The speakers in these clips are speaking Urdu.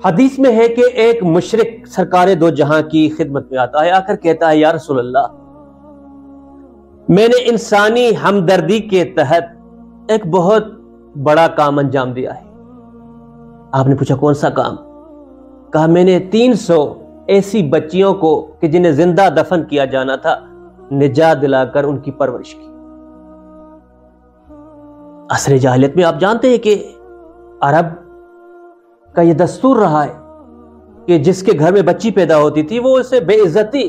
حدیث میں ہے کہ ایک مشرک سرکار دو جہاں کی خدمت میں آتا ہے، آ کر کہتا ہے یا رسول اللہ، میں نے انسانی ہمدردی کے تحت ایک بہت بڑا کام انجام دیا ہے۔ آپ نے پوچھا کون سا کام؟ کہا میں نے 300 ایسی بچیوں کو کہ جنہیں زندہ دفن کیا جانا تھا نجات دلا کر ان کی پرورش کی۔ عصر جاہلیت میں آپ جانتے ہیں کہ عرب کا یہ دستور رہا ہے کہ جس کے گھر میں بچی پیدا ہوتی تھی وہ اسے بے عزتی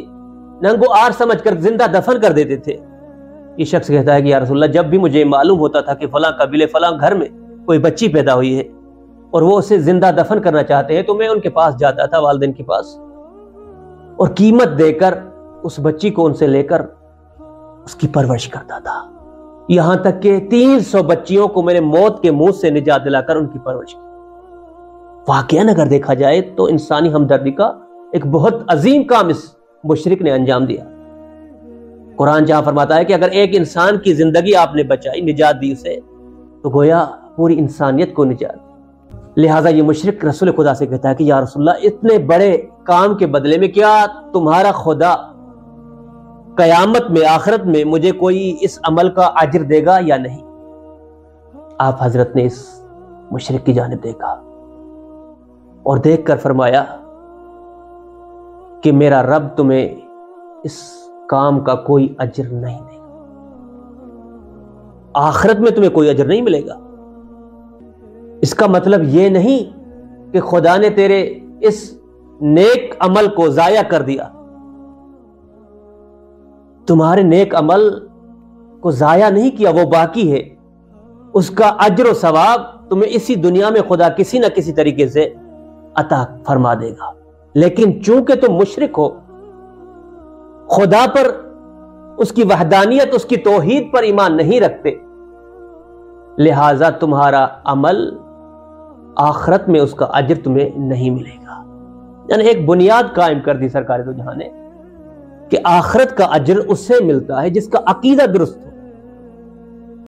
ننگو آر سمجھ کر زندہ دفن کر دیتے تھے۔ یہ شخص کہتا ہے کہ یا رسول اللہ، جب بھی مجھے معلوم ہوتا تھا کہ فلاں قبیلے فلاں گھر میں کوئی بچی پیدا ہوئی ہے اور وہ اسے زندہ دفن کرنا چاہتے ہیں تو میں ان کے پاس جاتا تھا، والدین کے پاس، اور قیمت دے کر اس بچی کو ان سے لے کر اس کی پرورش کرتا تھا، یہاں تک کہ 300 بچیوں کو میں نے موت کے منہ سے نجات دلا کر ان کی پرورش کی۔ واقعاً اگر دیکھا جائے تو انسانی ہمدردی کا ایک بہت عظیم کام اس مشرک نے انجام دیا۔ قرآن جہاں فرماتا ہے کہ اگر ایک انسان کی زندگی آپ نے بچائی، نجات دی اسے، تو گویا پوری انسانیت کو نجات دی۔ لہٰذا یہ مشرک رسول خدا سے کہتا ہے کہ یا رسول اللہ، اتنے بڑے کام کے بدلے میں کیا تمہارا خدا قیامت میں، آخرت میں مجھے کوئی اس عمل کا اجر دے گا یا نہیں؟ آپ حضرت نے اس مشرک کی جانب دیکھا اور دیکھ کر فرمایا کہ میرا رب تمہیں اس کام کا کوئی اجر نہیں دے گا، آخرت میں تمہیں کوئی اجر نہیں ملے گا۔ اس کا مطلب یہ نہیں کہ خدا نے تیرے اس نیک عمل کو ضائع کر دیا، تمہارے نیک عمل کو ضائع نہیں کیا، وہ باقی ہے، اس کا اجر و ثواب تمہیں اسی دنیا میں خدا کسی نہ کسی طریقے سے عطا فرما دے گا۔ لیکن چونکہ تم مشرک ہو، خدا پر، اس کی وحدانیت، اس کی توحید پر ایمان نہیں رکھتے، لہذا تمہارا عمل آخرت میں اس کا اجر تمہیں نہیں ملے گا۔ یعنی ایک بنیاد قائم کر دی سرکار دو جہاں نے کہ آخرت کا اجر اس سے ملتا ہے جس کا عقیدہ درست ہو،